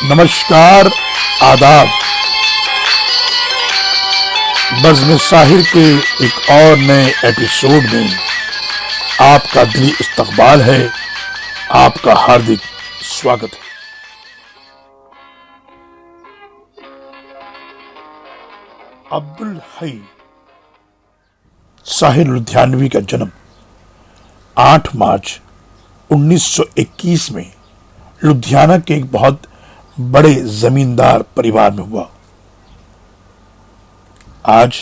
नमस्कार, आदाब। बज़्म साहिर के एक और नए एपिसोड में आपका दिली इस्तकबाल है, आपका हार्दिक स्वागत है। अब्दुल हई साहिर लुधियानवी का जन्म 8 मार्च 1921 में लुधियाना के एक बहुत बड़े जमींदार परिवार में हुआ। आज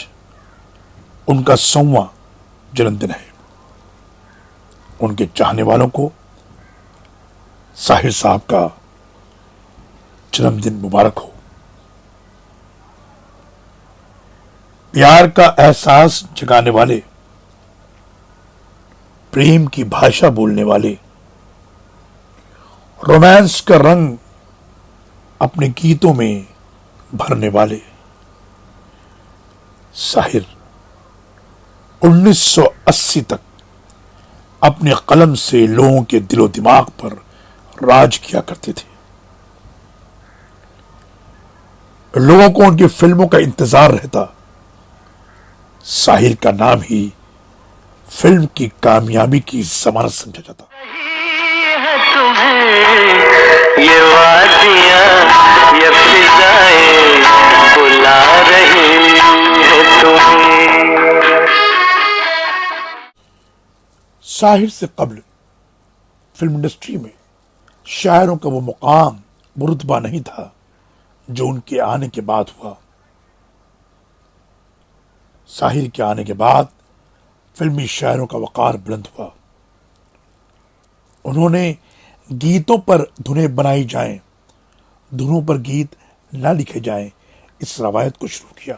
उनका 100वां जन्मदिन है। उनके चाहने वालों को साहिर साहब का जन्मदिन मुबारक हो। प्यार का एहसास जगाने वाले, प्रेम की भाषा बोलने वाले, रोमांस का रंग अपने गीतों में भरने वाले साहिर 1980 तक अपने कलम से लोगों के दिलो दिमाग पर राज किया करते थे। लोगों को उनकी फिल्मों का इंतजार रहता। साहिर का नाम ही फिल्म की कामयाबी की जमानत समझा जाता। ये वादियाँ ये फिजाएं बुला रही है तुम्हें। साहिर से कब्ल फिल्म इंडस्ट्री में शायरों का वो मुकाम, वो रुतबा नहीं था जो उनके आने के बाद हुआ। साहिर के आने के बाद फिल्मी शायरों का वकार बुलंद हुआ। उन्होंने गीतों पर धुनें बनाई जाएं, धुनों पर गीत ना लिखे जाएं, इस रवायत को शुरू किया।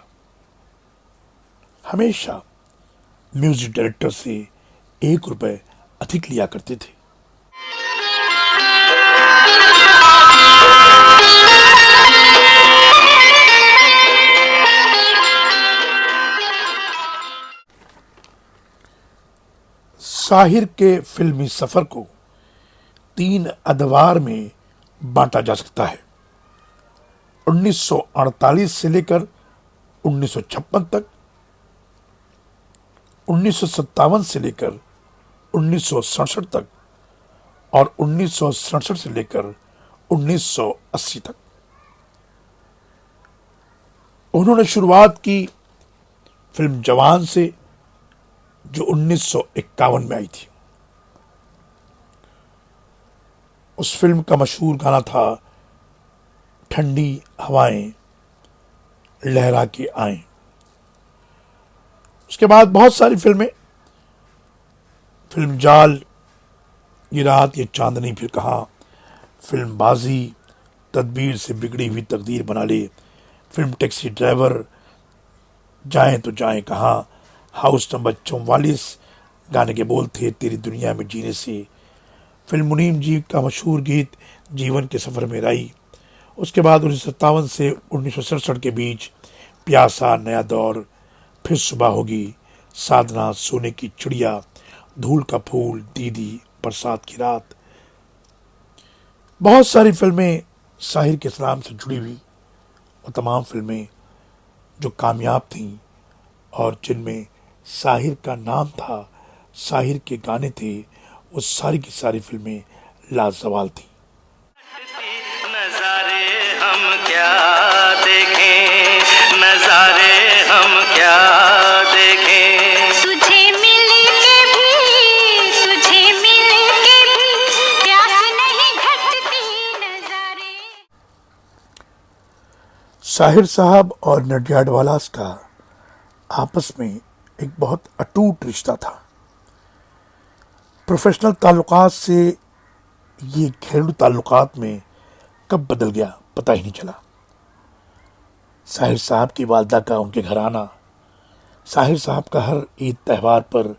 हमेशा म्यूजिक डायरेक्टर से 1 रुपए अधिक लिया करते थे। साहिर के फिल्मी सफर को 3 अदवार में बांटा जा सकता है। 1948 से लेकर 1956 तक, 1957 से लेकर 1967 तक और 1967 से लेकर 1980 तक। उन्होंने शुरुआत की फिल्म जवान से, जो 1951 में आई थी। उस फिल्म का मशहूर गाना था ठंडी हवाएं लहरा के आए। उसके बाद बहुत सारी फिल्में, फिल्म जाल, ये रात ये चांदनी फिर कहाँ, फिल्म बाजी, तदबीर से बिगड़ी हुई तकदीर बना ले, फिल्म टैक्सी ड्राइवर, जाएं तो जाएं कहाँ, हाउस नंबर 44 गाने के बोल थे तेरी दुनिया में जीने से, फिल्म मुनीम जी का मशहूर गीत जीवन के सफ़र में राई। उसके बाद 1957 से 1967 के बीच प्यासा, नया दौर, फिर सुबह होगी, साधना, सोने की चिड़िया, धूल का फूल, दीदी, बरसात की रात। बहुत सारी फिल्में साहिर के इस्लाम से जुड़ी हुई, और तमाम फिल्में जो कामयाब थीं और जिनमें साहिर का नाम था, साहिर के गाने थे, वो सारी की सारी फिल्में लाजवाब थी। नजारे हम क्या देखें, नजारे हम क्या देखें। तुझे मिल के भी प्यास नहीं घटती नजारे। साहिर साहब और नडियाडवालास का आपस में एक बहुत अटूट रिश्ता था। प्रोफेशनल ताल्लुकात से ये घरेलू ताल्लुकात में कब बदल गया पता ही नहीं चला। साहिर साहब की वालदा का उनके घर आना, साहिर साहब का हर ईद त्यौहार पर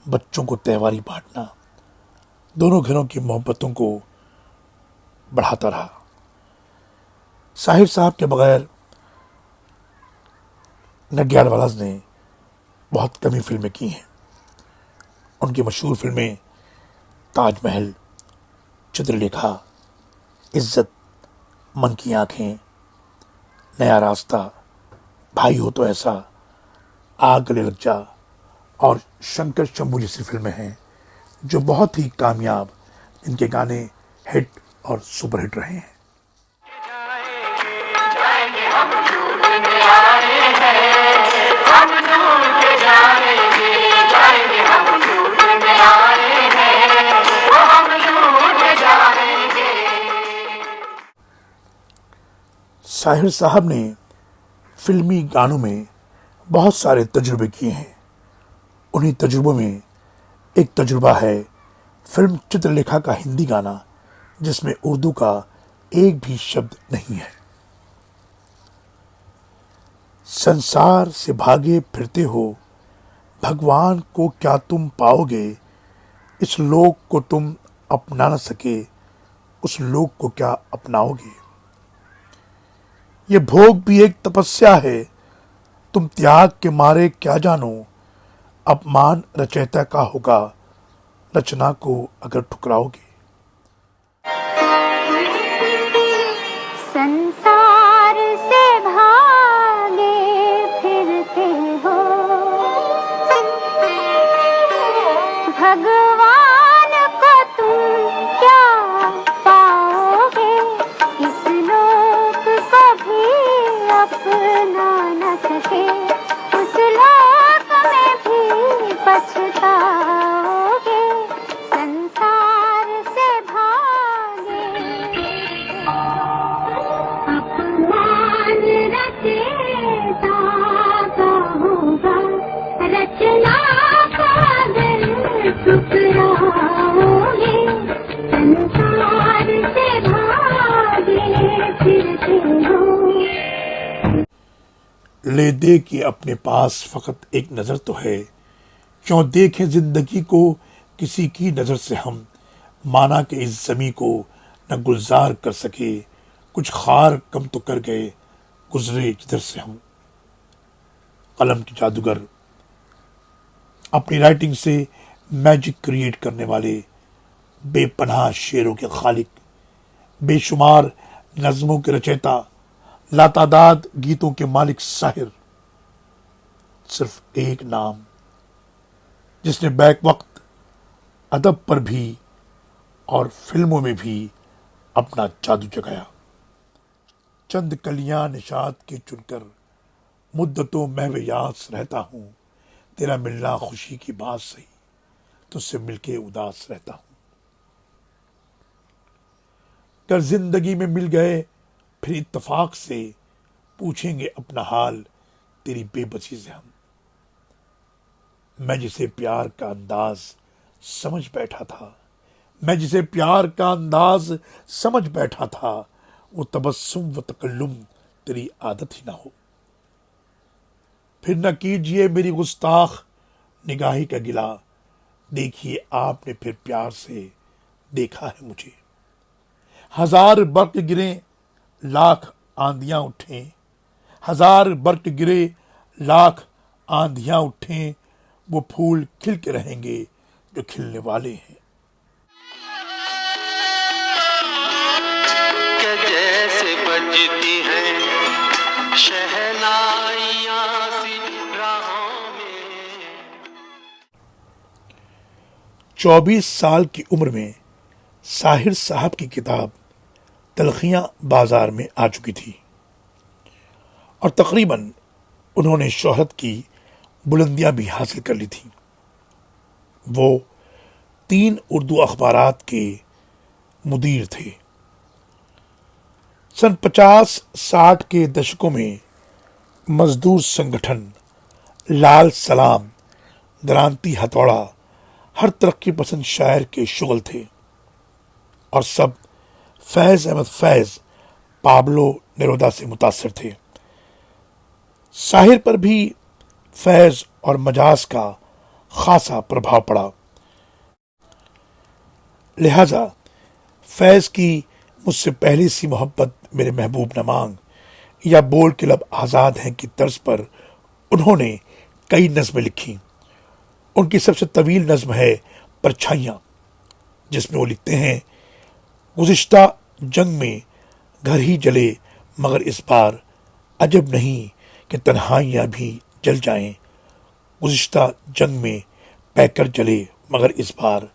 बच्चों को त्यौहारी बांटना, दोनों घरों की मोहब्बतों को बढ़ाता रहा। साहिर साहब के बगैर नडियाडवालास ने बहुत कम ही फिल्में की हैं। उनकी मशहूर फिल्में ताजमहल, चित्रलेखा, इज्जत, मन की आंखें, नया रास्ता, भाई हो तो ऐसा, आग गले लग जा और शंकर शंभू जैसी फिल्में हैं जो बहुत ही कामयाब, इनके गाने हिट और सुपरहिट रहे हैं। साहिर साहब ने फिल्मी गानों में बहुत सारे तजुर्बे किए हैं। उन्हीं तजुर्बों में एक तजुर्बा है फिल्म चित्रलेखा का हिंदी गाना, जिसमें उर्दू का एक भी शब्द नहीं है। संसार से भागे फिरते हो, भगवान को क्या तुम पाओगे, इस लोक को तुम अपना न सके, उस लोक को क्या अपनाओगे। ये भोग भी एक तपस्या है, तुम त्याग के मारे क्या जानो, अपमान रचयिता का होगा, रचना को अगर ठुकराओगे। संसार से भागे फिरते हो, भगवान को तुम क्या पाओगे, इस लोक को भी अपना न सके, उस लोक में भी पछताओगे। संसार से भागे अपमान रचयिता का होगा, रचना का अगर ठुकराओगे। संसार से भागे फिरते हो। ले दे कि अपने पास फकत एक नजर तो है, क्यों देखें जिंदगी को किसी की नजर से हम, माना कि इस जमी को न गुलजार कर सके, कुछ खार कम तो कर गए गुजरे जिधर से हम। कलम के जादूगर, अपनी राइटिंग से मैजिक क्रिएट करने वाले, बेपनाह शेरों के खालिक, बेशुमार नज़मों के रचयिता, लातादाद गीतों के मालिक साहिर। सिर्फ एक नाम जिसने बैक वक्त अदब पर भी और फिल्मों में भी अपना जादू जगाया। चंद कलियां निशात के चुनकर मुद्दतों महवे यास रहता हूँ, तेरा मिलना खुशी की बात सही, तुझसे मिलके उदास रहता हूँ। कर जिंदगी में मिल गए फिर इत्तफाक से, पूछेंगे अपना हाल तेरी बेबसी से हम। मैं जिसे प्यार का अंदाज समझ बैठा था, मैं जिसे प्यार का अंदाज समझ बैठा था, वो तबस्सुम व तकल्लुम तेरी आदत ही ना हो। फिर न कीजिए मेरी गुस्ताख निगाही का गिला, देखिए आपने फिर प्यार से देखा है मुझे। हजार बर्क गिरे लाख आंधियां उठें, हजार बर्क गिरे लाख आंधियां उठें, वो फूल खिल के रहेंगे जो खिलने वाले हैं। क्या जैसे बजती हैं शहनाइयां सी राहों में। 24 साल की उम्र में साहिर साहब की किताब तलखियां बाजार में आ चुकी थी और तकरीबन उन्होंने शोहरत की बुलंदियां भी हासिल कर ली थी। वो 3 उर्दू अखबारात के मुदीर थे। सन 50-60 के दशकों में मजदूर संगठन, लाल सलाम, द्रांति हथौड़ा हर तरक्की पसंद शायर के शुगल थे और सब फैज अहमद फैज, पाब्लो नेरुदा से मुतासिर थे। साहिर पर भी फैज और मजाज का खासा प्रभाव पड़ा, लिहाजा फैज की मुझसे पहली सी मोहब्बत मेरे महबूब न मांग या बोल के लब आज़ाद हैं की तर्ज पर उन्होंने कई नज़में लिखी। उनकी सबसे तवील नज़्म है परछाइयाँ, जिसमें वो लिखते हैं, गुज़िश्ता जंग में घर ही जले मगर इस बार अजब नहीं कि तन्हाइयाँ भी जल जाएं। गुज़िश्ता जंग में पैकर जले मगर इस बार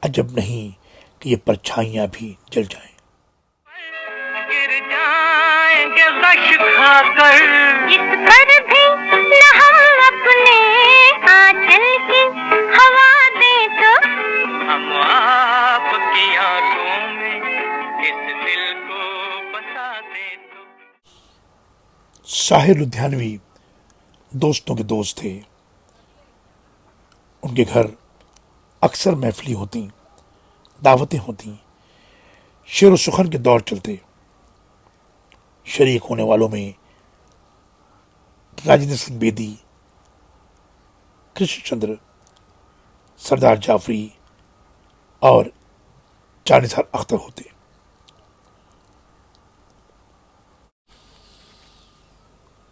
अजब नहीं कि ये परछाइयाँ भी जल जाएं। गिर जाएंगे गश खाकर, इस पर भी न हम अपने आंचल की हवा दें तो हम आपकी आंखों में इस दिल को बसा दे तो। साहिर लुधियानवी दोस्तों के दोस्त थे। उनके घर अक्सर महफिलें होती, दावतें होती, शेर व सुखन के दौर चलते। शरीक होने वालों में राजेंद्र सिंह बेदी, कृष्णचंद्र, सरदार जाफरी और जानिसार अख्तर होते।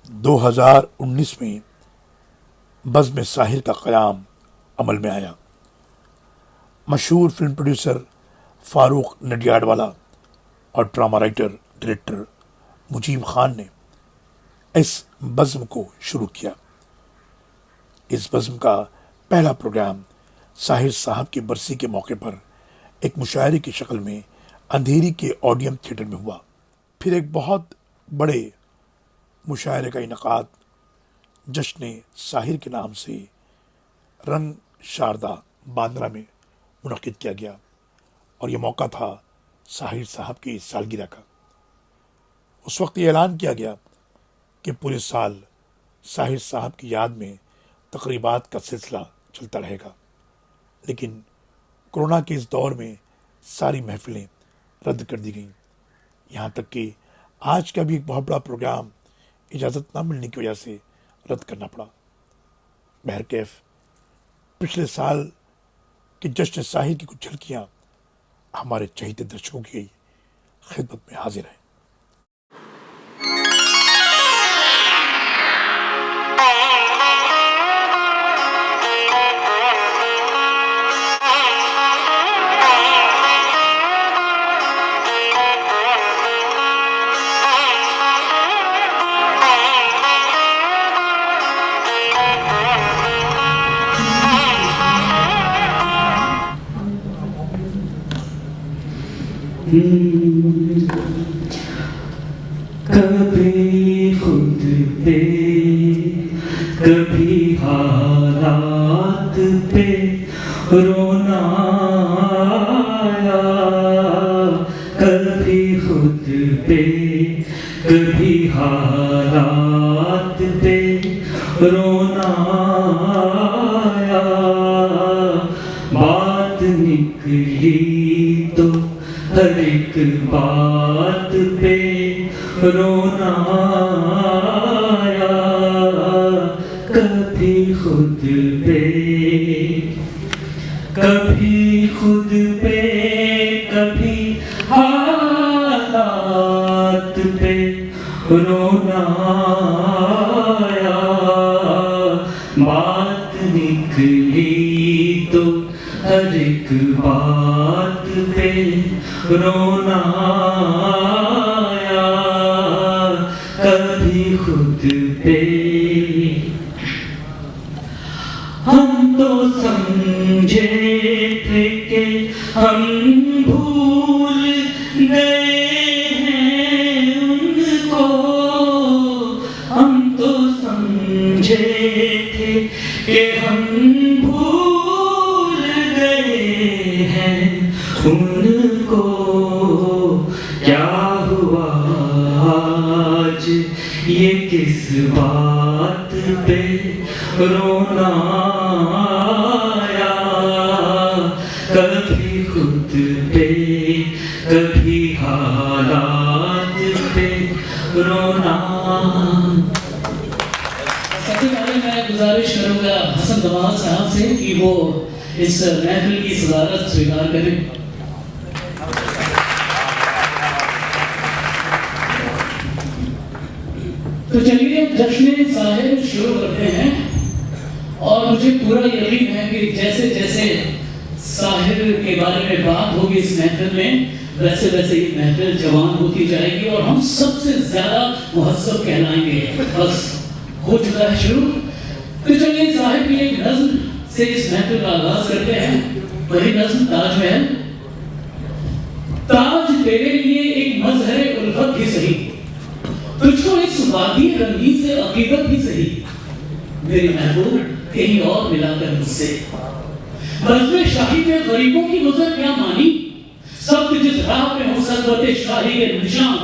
दो 2019 में बज़्म साहिर का क़याम अमल में आया। मशहूर फिल्म प्रोड्यूसर फारूक नडियाडवाला और drama writer director Mujeeb Khan ने इस बज़्म को शुरू किया। इस बज़्म का पहला प्रोग्राम साहिर साहब की बरसी के मौके पर एक मुशायरे की शक्ल में अंधेरी के ऑडियम थिएटर में हुआ। फिर एक बहुत बड़े मुशायरे का इनकाद जश्न साहिर के नाम से रंग शारदा बांद्रा में मुनक़िद किया गया और ये मौका था साहिर साहब की सालगिरह का। उस वक्त ये ऐलान किया गया कि पूरे साल साहिर साहब की याद में तकरीबात का सिलसिला चलता रहेगा, लेकिन कोरोना के इस दौर में सारी महफिलें रद्द कर दी गईं। यहाँ तक कि आज का भी एक बहुत बड़ा प्रोग्राम इजाज़त ना मिलने की वजह से रद्द करना पड़ा। बहरकैफ पिछले साल के जश्न साहिर की कुछ झलकियाँ हमारे चहेते दर्शकों की खिदमत में हाजिर हैं। कभी खुद पे कभी हालात पे रोना आया, कभी खुद पे कभी हालात पे रोना आया, बात निकली तो हर एक बात पे रोना आया, कभी खुद पे कभी खुद पे कभी हालात पे रोना आया, बात निकली तो हर एक बात पे रोना आया, कभी खुद पे। हम तो समझे थे कि हम भूल गए हैं उनको, हम तो समझे थे कि हम भूल गए हैं उनको, क्या हुआ आज ये किस बात पे रोना आया, कभी खुद पे कभी हालात पे रोना। सबसे पहले मैं गुजारिश करूंगा हसन दमाल साहब से कि वो इस महफिल की सदारत स्वीकार करें। तो चलिए जश्न साहिर शुरू करते हैं और मुझे पूरा यकीन है कि जैसे जैसे साहिर के बारे में बात होगी इस महफिल में वैसे वैसे ये महफिल जवान होती जाएगी और हम सबसे ज्यादा मुहज्जब कहलाएंगे। बस हो चुका है शुरू। तो चलिए साहिब की एक नज्म से इस महफिल का आगाज करते हैं। वही नज्म ताजमहल। ताज तेरे लिए एक मजहर उल्फत ही सही, तुझको इस वादी रंगीन से अकीदत ही सही, मेरे महबूब कहीं और मिलाकर मुझसे। बज़्म शाही में गरीबों की गुजर क्या मानी, सब जिस राह पे हो सदवते शाही के निशान,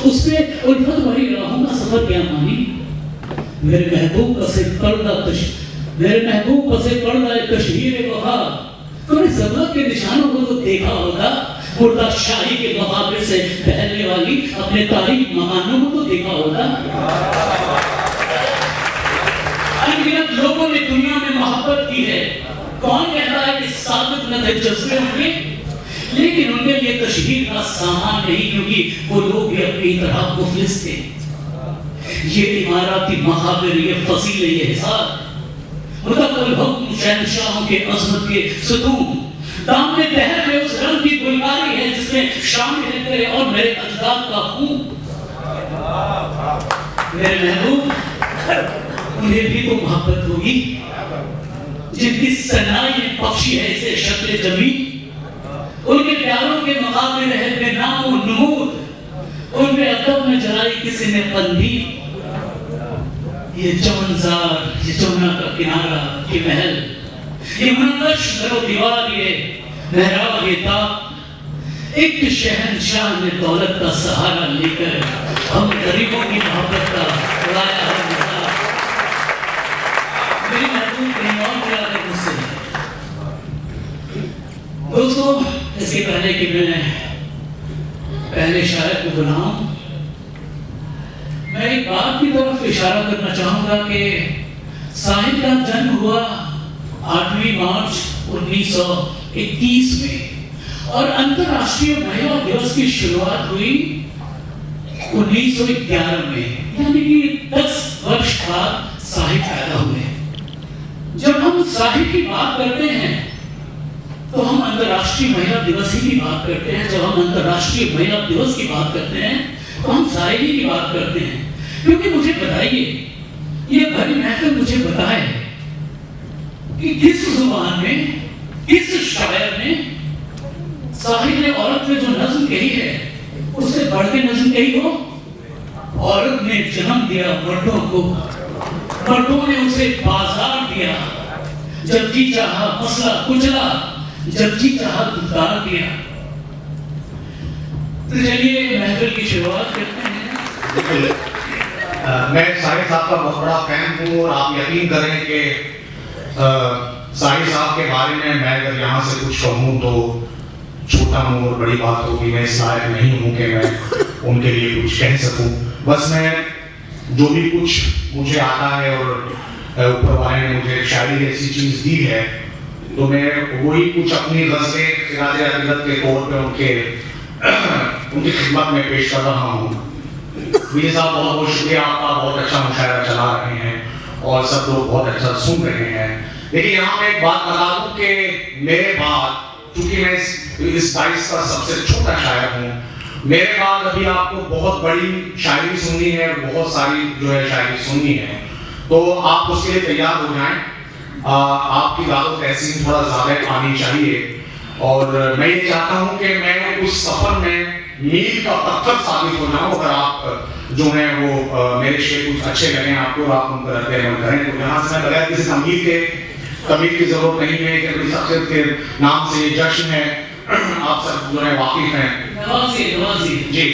उस पे उल्फत भरी राहों का सफर क्या मानी। मेरे महबूब पसे पर्दा कश्मीर वफा, तूने ज़रूरत के निशानों को तो देखा होगा, मुर्दा शाही के मकाबिर से फैलने वाली अपने तारीख मकानों को तो देखा होगा। अनगिनत लोगों ने दुनिया में मोहब्बत की है, कौन कहता है कि साबित न थे जज्बे उनके, लेकिन उनके लिए तशहीर का सामान नहीं, क्योंकि वो लोग भी अपनी तरह मुफलिस थे। ये इमाराती महाबिर, ये फसीले, ये हिसार, मुतक़ल हुक्म शहंशाहों के अज़मत के सतून, दामने दहर में उस रंग की गुलकारी है जिसमें शामिल है तेरे और मेरे अजदाद का खून। मेरे महबूब, उन्हें भी तो मोहब्बत होगी जिनकी सनाई में पक्षी है इसे शक्ल जमीन, उनके प्यारों के मुकाबले है बेनाम और नमूद, उनके अदब में जलाई किसी ने बंदी। ये चमनजार, ये जमुना का किनारा, ये महल, ये मुनक़्क़श दरो दीवार, ये मेहराब, ये ताब, एक शहंशाह ने दौलत का सहारा लेकर हम गरीबों की मोहब्बत का उड़ाया है मिसाल। मेरी महबूब कहीं और मिला है मुझसे। दोस्तों, इसके पहले कि मैं पहले शायर को बुलाऊं, मैं एक बात की तरफ इशारा करना चाहूंगा कि साहिब का जन्म हुआ 8 मार्च 1921 में और अंतर्राष्ट्रीय महिला दिवस की शुरुआत हुई 1911 में, यानी कि 10 वर्ष बाद साहिब पैदा हुए। जब हम साहिब की बात करते हैं तो हम अंतर्राष्ट्रीय महिला दिवस ही की बात करते हैं। जब हम अंतर्राष्ट्रीय महिला दिवस की बात करते हैं तो हम साहिब की बात करते हैं। क्योंकि मुझे बताइए, ये भरी महफिल मुझे बताए कि किस जुबान में, किस शायर ने साहिब ने औरत में जो नज्म कही है उससे बढ़ के नज्म कही हो। औरत ने जन्म दिया मर्दों को, मर्दों ने उसे बाजार दिया, जब जी चाहा मसला कुचला, जब जी चाहा दुदार दिया। तो चलिए महफिल की शुरुआत करते हैं। मैं साहिब साहब का बहुत बड़ा फैन हूँ और आप यकीन करें कि साहिब साहब के बारे में मैं अगर यहाँ से कुछ कहूँ तो छोटा हूँ और बड़ी बात होगी। मैं इस लायक नहीं हूँ कि मैं उनके लिए कुछ कह सकूँ। बस मैं जो भी कुछ मुझे आता है और ऊपर वाले ने मुझे शायरी ऐसी चीज़ दी है तो मैं वही कुछ अपनी गज़लें सिराज अक़ीदत के तौर पे उनकी खिदमत में पेश कर रहा हूँ। वीर साहब बहुत बहुत शुक्रिया आपका, बहुत अच्छा मुशायरा चला रहे हैं और सब लोग बहुत अच्छा सुन रहे हैं। लेकिन यहाँ मैं एक बात बता दूँ कि मेरे बाद, चूंकि मैं इस बाइस का सबसे छोटा शायर हूँ, मेरे बाद अभी आपको बहुत बड़ी शायरी सुननी है, बहुत सारी जो है शायरी सुननी है, तो आप उसके लिए तैयार हो जाएं। आपकी दादो तहसीन थोड़ा ज़्यादा आनी चाहिए और मैं ये चाहता हूँ कि मैं उस सफ़र में मील का पत्थर साबित हो जाऊँ। अगर आप जो है वो मेरे शेर कुछ अच्छे लगें आपको, आप उन पर अमल करें, तो यहाँ से मैं बगैर किसी तमीर की जरूरत नहीं है कि शख्सियत के नाम से जश्न है, आप सब जो है वाकिफ हैं। जी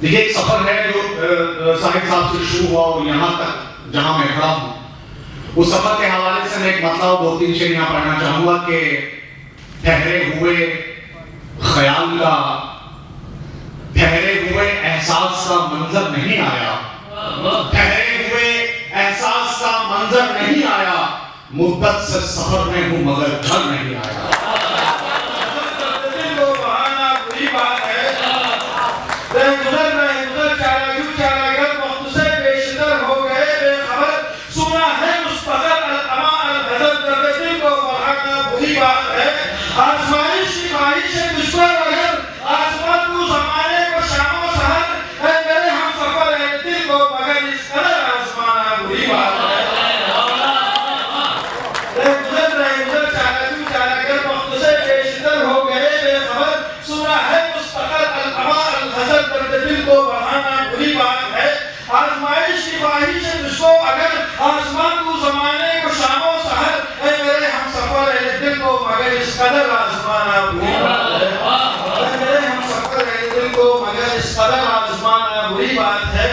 देखिए, एक सफर है जो साहिब साहब से शुरू हुआ और यहाँ तक जहाँ मैं खड़ा हूँ, उस सफर के हवाले से मैं एक मतलब 2-3 शेर यहाँ पढ़ना चाहूंगा कि ठहरे हुए ख्याल का, ठहरे हुए एहसास का मंजर नहीं आया, ठहरे हुए एहसास का मंजर नहीं आया, मुद्दत से सफर में हूँ मगर घर नहीं आया। आजमाइश की ख्वाहिश बादल आसमान आया बुरी बात है।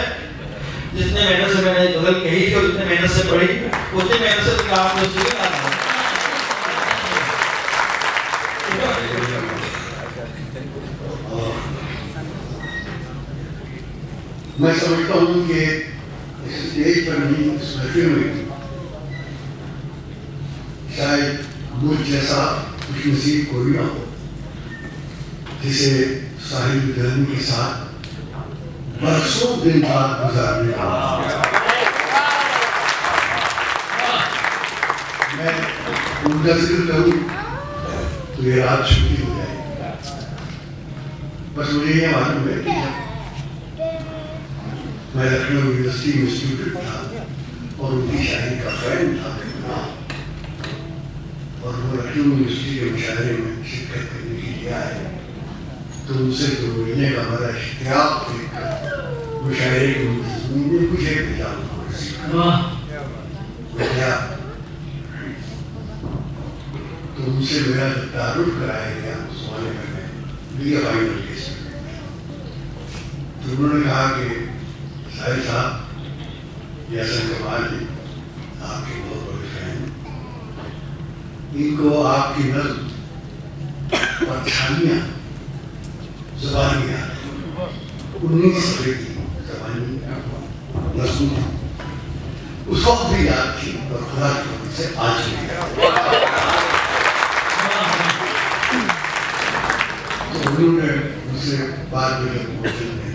जितने मेहनत से मैंने गजल कही थी और जितने मेहनत से पढ़ी उतनी मेहनत से काम में सुनी ना। मैं समझता हूँ कि इस स्टेज पर नहीं, इस महफिल में शायद मुझ जैसा खुशनसीब कोई ना हो जिसे साहिल धर्म के साथ बरसों दिन बाद गुजारने का। मैं उनका जिक्र करूं तो ये रात छुट्टी हो जाएगी। बस मुझे ये मालूम है कि मैं लखनऊ यूनिवर्सिटी में स्टूडेंट था और उनकी शायरी का फैन था और वो लखनऊ यूनिवर्सिटी के मुशायरे में शिरकत करने के लिए आए, तो उनसे जो मिलने का हमारा इश्तियाक देखकर मुशायरे की उन्होंने मुझे भेजा क्या, तो उनसे मेरा तारुफ कराया गया उस जमाने में बी ए फाइनल केस में। तो उन्होंने कहा कि साहिल साहब ये हसन कमाल जी आपके बहुत बड़े फैन, इनको आपकी नज़्म और छानियाँ ज़बानियाँ 19 सदी की ज़बानी नज़्म उस वक्त भी याद थी और खुदा की वजह से आज भी याद। तो उन्होंने मुझसे बाद में जब होटल में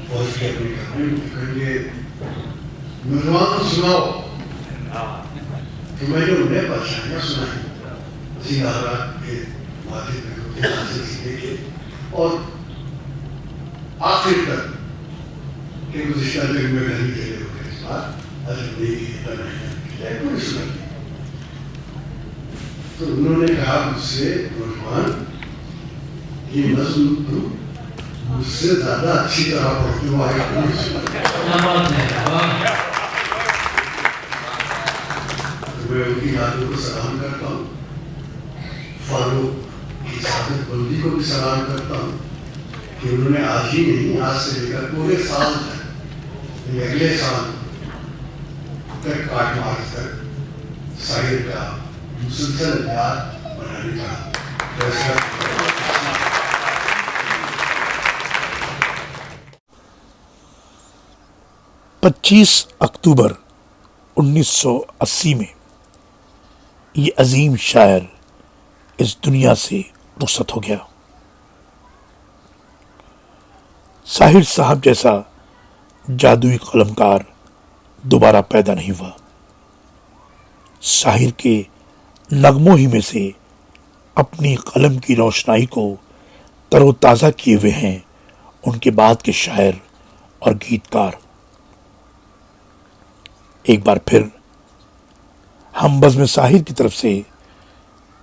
पहुँच के अपने कमरे में कहेंगे नौजवान सुनाओ, तो मैंने उन्हें परेशानियाँ सुनाई सिंगारा के माथे पे से लेके और आखिर तक कि गुज़िश्ता दिन में नहीं चले हुए इस बार पूरी सुनाई। तो उन्होंने कहा मुझसे नौजवान ये नज़्म तुम मुझसे ज़्यादा अच्छी तरह पढ़ते हो मैं उनकी यादों को सलाम करता हूँ, फारूक की साबित बंदी को भी सलाम करता हूँ कि उन्होंने आज ही नहीं आज से लेकर पूरे साल तक अगले साल तक काट मार्च तक साहिल का मुसलसल याद बनाने का फैसला। 25 अक्टूबर 1980 में ये अजीम शायर इस दुनिया से रुखसत हो गया। साहिल साहब जैसा जादुई कलमकार दोबारा पैदा नहीं हुआ। साहिल के नगमों ही में से अपनी कलम की रोशनाई को तरोताज़ा किए हुए हैं उनके बाद के शायर और गीतकार। एक बार फिर हम बज़्म साहिर की तरफ से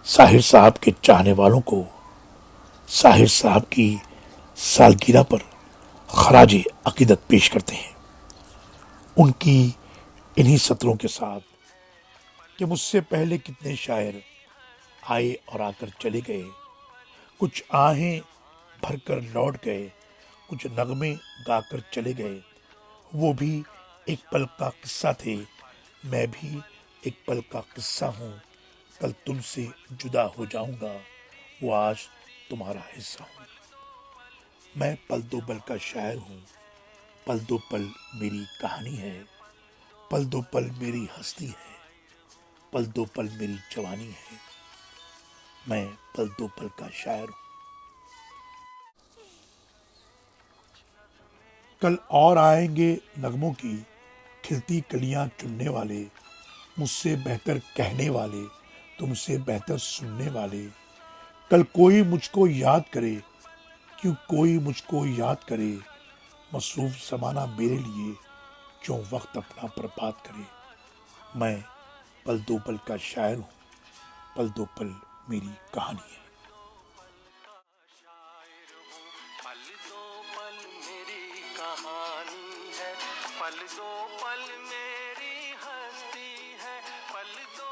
साहिर साहब के चाहने वालों को साहिर साहब की सालगिरह पर खराज अकीदत पेश करते हैं उनकी इन्हीं सत्रों के साथ कि मुझसे पहले कितने शायर आए और आकर चले गए, कुछ आहें भरकर लौट गए, कुछ नगमे गाकर चले गए। वो भी एक पल का किस्सा थे, मैं भी एक पल का किस्सा हूँ। कल तुमसे जुदा हो जाऊंगा, वो आज तुम्हारा हिस्सा हूँ। मैं पल दो पल का शायर हूँ, पल दो पल मेरी कहानी है, पल दो पल मेरी हस्ती है, पल दो पल मेरी जवानी है। मैं पल दो पल का शायर हूँ। कल और आएंगे नगमों की खिलती कलियां चुनने वाले, मुझसे बेहतर कहने वाले, तुमसे बेहतर सुनने वाले। कल कोई मुझको याद करे, क्यों कोई मुझको याद करे, मसरूफ ज़माना मेरे लिए क्यों वक्त अपना बर्बाद करे। मैं पल दो पल का शायर हूँ, पल दो पल मेरी कहानी है। पल दो पल मेरी कहानी है, पल दो पल मेरी हस्ती है, पल दो